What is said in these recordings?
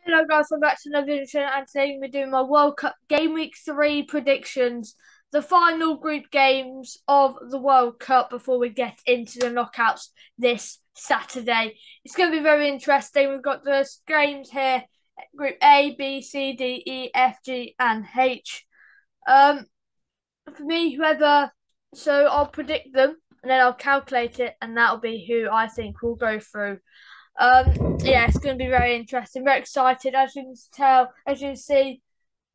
Hello guys, welcome back to another video and today we're doing my World Cup Game Week 3 predictions, the final group games of the World Cup before we get into the knockouts this Saturday. It's going to be very interesting. We've got the games here, Group A, B, C, D, E, F, G and H. For me, so I'll predict them and then I'll calculate it and that'll be who I think will go through. Yeah, it's going to be very interesting. Very excited, as you can tell, as you can see,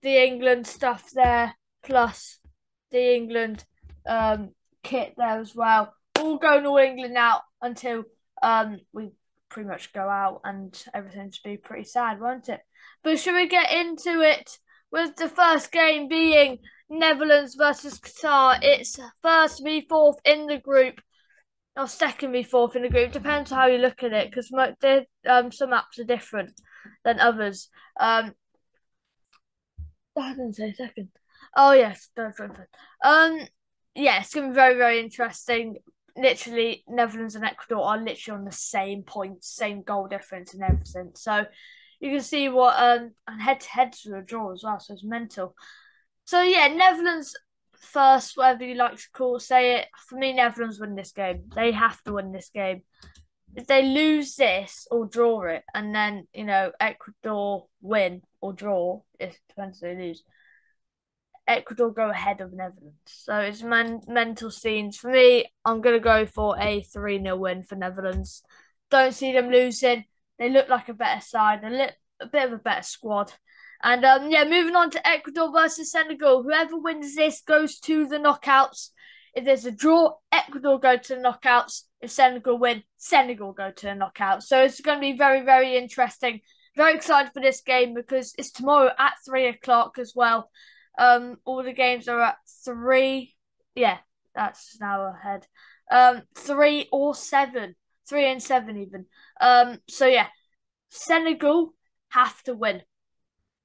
the England stuff there, plus the England kit there as well. All going all England out until we pretty much go out and everything's be pretty sad, won't it? But should we get into it with the first game being Netherlands versus Qatar? It's first v fourth in the group or second v fourth in the group. Depends how you look at it because some maps are different than others. I didn't say second. Oh yes, third, third, third. Yeah, it's gonna be very, very interesting. Literally, Netherlands and Ecuador are literally on the same points, same goal difference, and everything. So you can see what and head to head to a draw as well. So it's mental. So yeah, Netherlands first, whatever you like to call say it. For me, Netherlands win this game. They have to win this game. If they lose this or draw it, and then Ecuador win or draw, it depends if they lose. Ecuador go ahead of Netherlands. So it's mental scenes. For me, I'm going to go for a 3-0 win for Netherlands. Don't see them losing. They look like a better side, a bit of a better squad. And yeah, moving on to Ecuador versus Senegal. Whoever wins this goes to the knockouts. If there's a draw, Ecuador go to the knockouts. If Senegal win, Senegal go to the knockouts. So it's going to be very, very interesting. Very excited for this game because it's tomorrow at 3 o'clock as well. All the games are at 3. Yeah, that's an hour ahead. 3 or 7. 3 and 7 even. So yeah, Senegal have to win.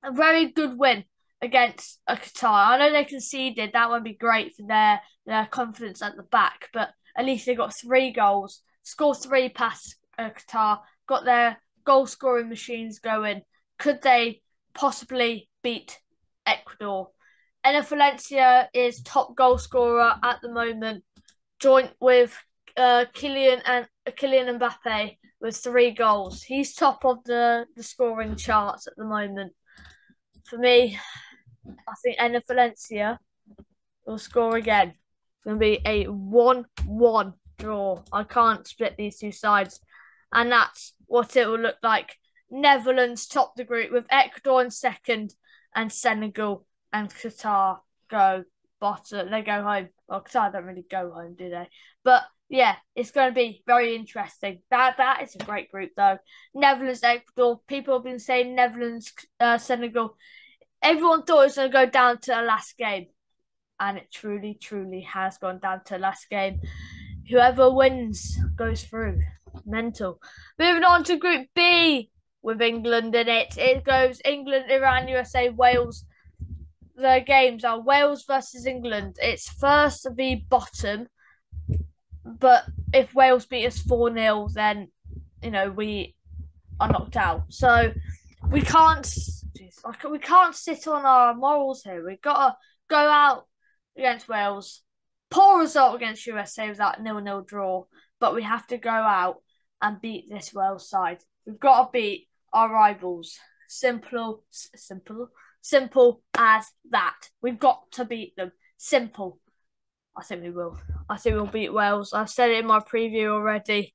A very good win against a Qatar. I know they conceded. That would be great for their confidence at the back, but at least they got 3 goals, scored 3 past Qatar, got their goal scoring machines going. Could they possibly beat Ecuador? Enner Valencia is top goal scorer at the moment, joint with Kylian Mbappe with 3 goals. He's top of the scoring charts at the moment. For me, I think Enner Valencia will score again. It's going to be a 1-1 draw. I can't split these two sides. And that's what it will look like. Netherlands top the group with Ecuador in second and Senegal and Qatar go bottom. They go home. Well, Qatar don't really go home, do they? But yeah, it's going to be very interesting. That is a great group though. Netherlands, Ecuador. People have been saying Netherlands, Senegal. Everyone thought it was going to go down to the last game, and it truly, truly has gone down to the last game. Whoever wins goes through. Mental. Moving on to Group B with England in it. It goes England, Iran, USA, Wales. The games are Wales versus England. It's first v bottom, but if Wales beat us 4-0, then we are knocked out. So we can't sit on our morals here. We've got to go out against Wales, poor result against USA with that 0-0 draw, but we have to go out and beat this Wales side. We've got to beat our rivals. Simple as that. We've got to beat them. Simple. I think we will. I think we'll beat Wales. I've said it in my preview already.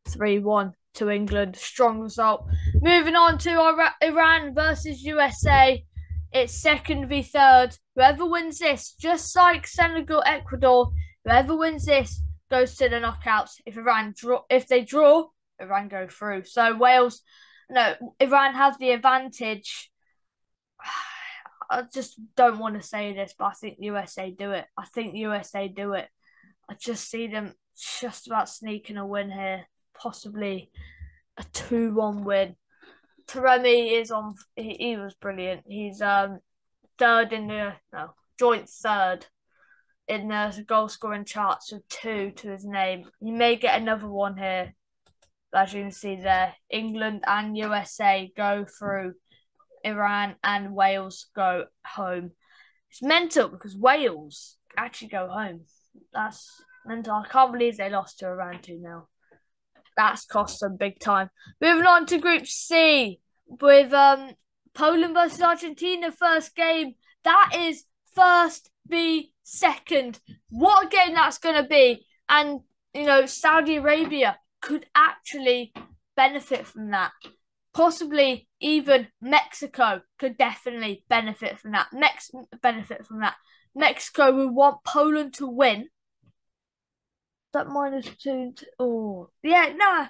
3-1 to England. Strong result. Moving on to Iran versus USA. It's second v third. Whoever wins this, just like Senegal, Ecuador, whoever wins this goes to the knockouts. If they draw, Iran go through. So Iran have the advantage. I just don't want to say this, but I think USA do it. I just see them just about sneaking a win here. Possibly a 2-1 win. Taremi is on. He was brilliant. He's third in the joint third in the goal scoring charts with 2 to his name. He may get another one here. As you can see there, England and USA go through. Iran and Wales go home. It's mental because Wales actually go home. That's mental. I can't believe they lost to Iran 2-0. That's cost them big time. Moving on to Group C with Poland versus Argentina first game. That is first v second. What a game that's going to be. And, Saudi Arabia could actually benefit from that. Possibly even Mexico could definitely benefit from that. Mexico will want Poland to win. That -2. Oh, yeah, nah.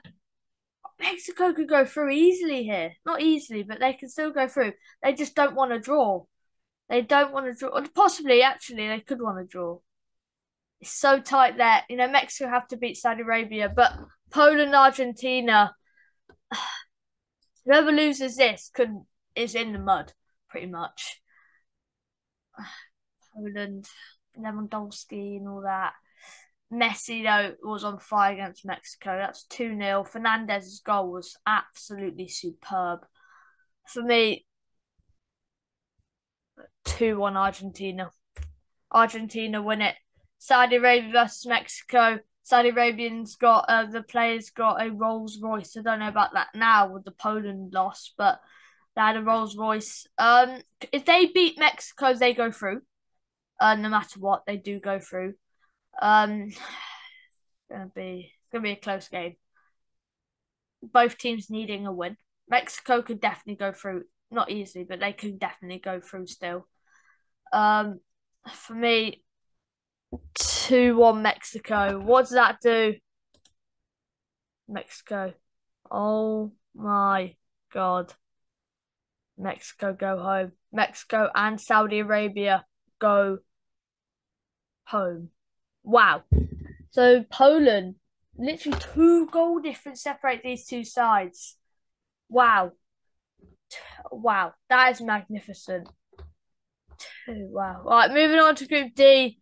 Mexico could go through easily here. Not easily, but they can still go through. They just don't want to draw. They don't want to draw. Or possibly, actually, they could want to draw. It's so tight there. Mexico have to beat Saudi Arabia, but Poland, Argentina, whoever loses this is in the mud, pretty much. Poland, Lewandowski and all that. Messi, though, was on fire against Mexico. That's 2-0. Fernandez's goal was absolutely superb. For me, 2-1 Argentina. Argentina win it. Saudi Arabia versus Mexico. Saudi Arabians the players got a Rolls Royce. I don't know about that now with the Poland loss, but they had a Rolls Royce. If they beat Mexico, they go through. No matter what, they do go through. It's gonna be a close game. Both teams needing a win. Mexico could definitely go through, not easily, but they could definitely go through still. For me, 2-1 Mexico. What does that do? Mexico. Oh my God. Mexico go home. Mexico and Saudi Arabia go home. Wow. So Poland, literally 2 goal difference separate these two sides. Wow. Wow. That is magnificent. Wow. All right, moving on to Group D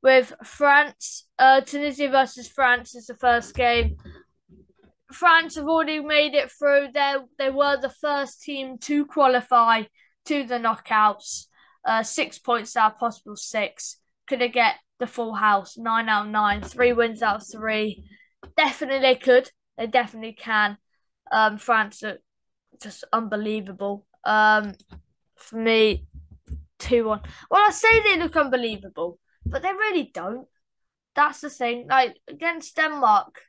with France. Tunisia versus France is the first game. France have already made it through. They were the first team to qualify to the knockouts. 6 points out of possible 6. Could they get the full house? 9 out of 9. 3 wins out of 3. Definitely they could. They definitely can. France are just unbelievable. For me, 2-1. Well, I say they look unbelievable, but they really don't. That's the thing. Like, against Denmark,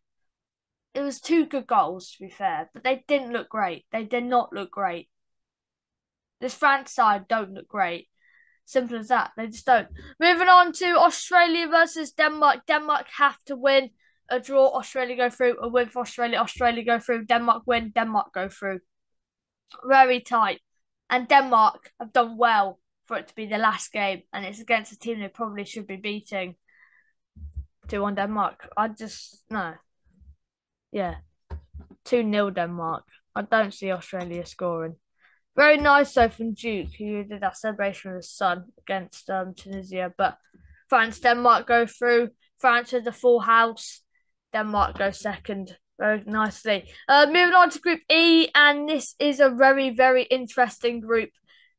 it was 2 good goals, to be fair, but they didn't look great. They did not look great. This France side don't look great. Simple as that. They just don't. Moving on to Australia versus Denmark. Denmark have to win. A draw, Australia go through. A win for Australia, Australia go through. Denmark win, Denmark go through. Very tight. And Denmark have done well for it to be the last game. And it's against a team they probably should be beating. 2-1 Denmark. No. Yeah. 2-0 Denmark. I don't see Australia scoring. Very nice though from Duke, who did that celebration with his son against Tunisia. But France, Denmark go through. France has a full house. Denmark go second. Very nicely. Moving on to Group E, and this is a very, very interesting group.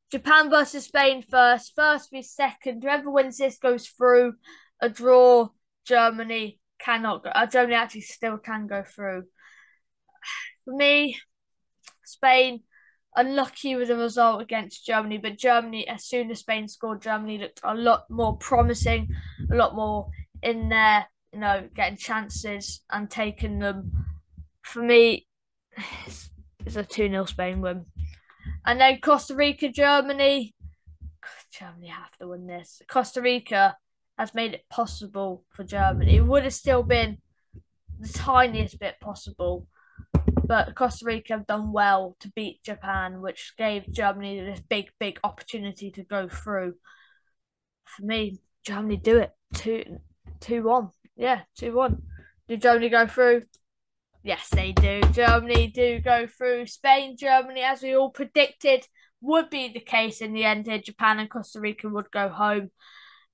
Japan versus Spain first. First v second. Whoever wins this goes through. A draw. Germany cannot go. Germany actually still can go through. For me, Spain unlucky with the result against Germany, but Germany, as soon as Spain scored, Germany looked a lot more promising, a lot more in there, getting chances and taking them. For me, it's a 2-0 Spain win. And then Costa Rica, Germany. Germany have to win this. Costa Rica has made it possible for Germany. It would have still been the tiniest bit possible, but Costa Rica have done well to beat Japan, which gave Germany this big, big opportunity to go through. For me, Germany do it. 2-1. Yeah, 2-1. Do Germany go through? Yes, they do. Germany do go through. Spain, Germany, as we all predicted, would be the case in the end here. Japan and Costa Rica would go home.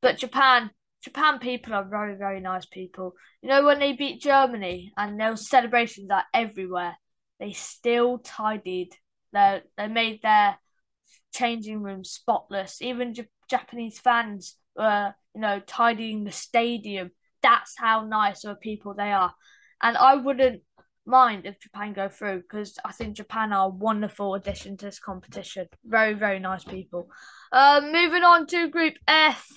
But Japan Japan people are very, very nice people. You know, when they beat Germany and there was celebrations like everywhere, they still tidied. They made their changing room spotless. Even Japanese fans were, tidying the stadium. That's how nice of people they are. And I wouldn't mind if Japan go through because I think Japan are a wonderful addition to this competition. Very, very nice people. Moving on to Group F,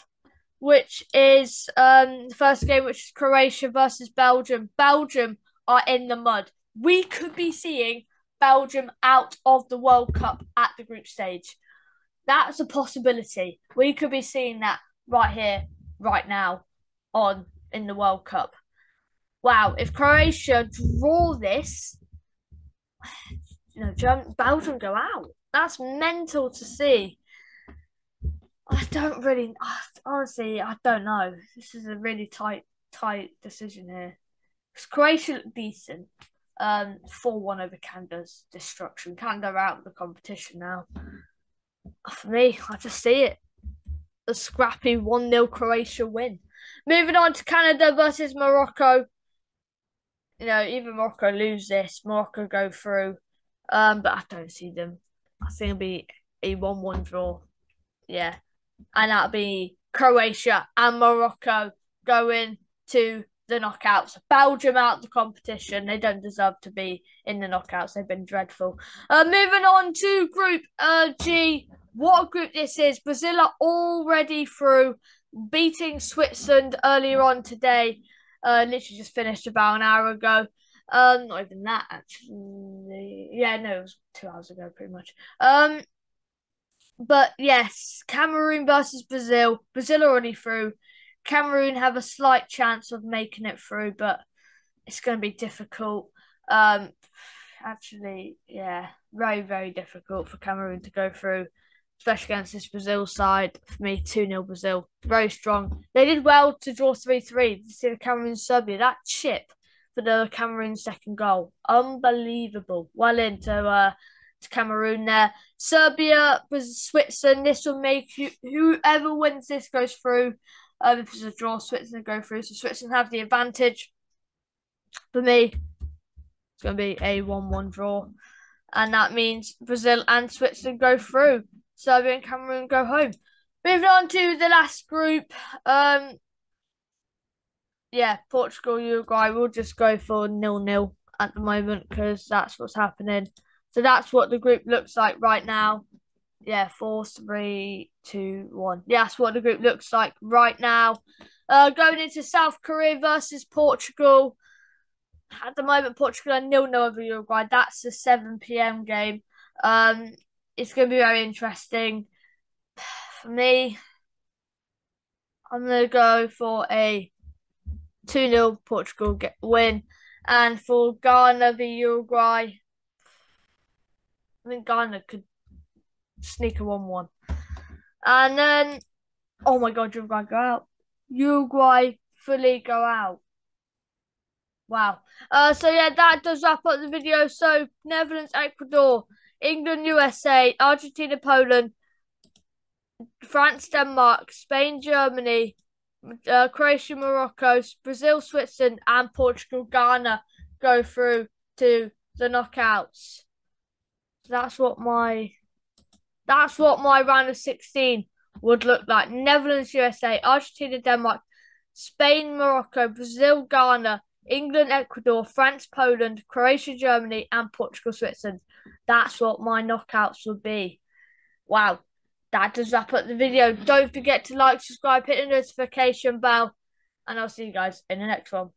which is the first game, which is Croatia versus Belgium. Belgium are in the mud. We could be seeing Belgium out of the World Cup at the group stage. That's a possibility. We could be seeing that right here, right now, in the World Cup. Wow, if Croatia draw this, Belgium go out. That's mental to see. I don't really, honestly, I don't know. This is a really tight decision here. Because Croatia look decent. 4-1 over Canada's destruction. Canada out of the competition now. For me, I just see it. A scrappy 1-0 Croatia win. Moving on to Canada versus Morocco. Even Morocco lose this, Morocco go through. But I don't see them. I think it'll be a 1-1 draw. Yeah. And that'll be Croatia and Morocco going to the knockouts. Belgium out of the competition. They don't deserve to be in the knockouts. They've been dreadful. Moving on to Group G. What a group this is. Brazil are already through, beating Switzerland earlier on today. Literally just finished about an hour ago. Not even that, actually. Yeah, no, it was 2 hours ago, pretty much. But yes, Cameroon versus Brazil. Brazil are already through. Cameroon have a slight chance of making it through, but it's going to be difficult. Actually, yeah, very, very difficult for Cameroon to go through, especially against this Brazil side. For me, 2-0 Brazil. Very strong. They did well to draw 3-3. You see the Cameroon-Serbia. That chip for the Cameroon second goal. Unbelievable. Well into Cameroon there. Serbia versus Switzerland. This will make whoever wins this goes through. If it's a draw, Switzerland go through. So Switzerland have the advantage. For me, it's going to be a 1-1 draw. And that means Brazil and Switzerland go through. Serbia and Cameroon go home. Moving on to the last group. Portugal, Uruguay. We'll just go for 0-0 at the moment because that's what's happening. So that's what the group looks like right now. Yeah, 4, 3, 2, 1. Yeah, that's what the group looks like right now. Going into South Korea versus Portugal. At the moment, Portugal are 0-0 over Uruguay. That's a 7 p.m. game. It's going to be very interesting. For me, I'm going to go for a 2-0 Portugal win. And for Ghana v Uruguay, I think Ghana could sneak a 1-1. And then, oh my God, Uruguay go out. Uruguay fully go out. Wow. So yeah, that does wrap up the video. So Netherlands, Ecuador, England, USA, Argentina, Poland, France, Denmark, Spain, Germany, Croatia, Morocco, Brazil, Switzerland, and Portugal, Ghana go through to the knockouts. That's what my round of 16 would look like. Netherlands, USA, Argentina, Denmark, Spain, Morocco, Brazil, Ghana, England, Ecuador, France, Poland, Croatia, Germany, and Portugal, Switzerland. That's what my knockouts would be. Wow. That does wrap up the video. Don't forget to like, subscribe, hit the notification bell, and I'll see you guys in the next one.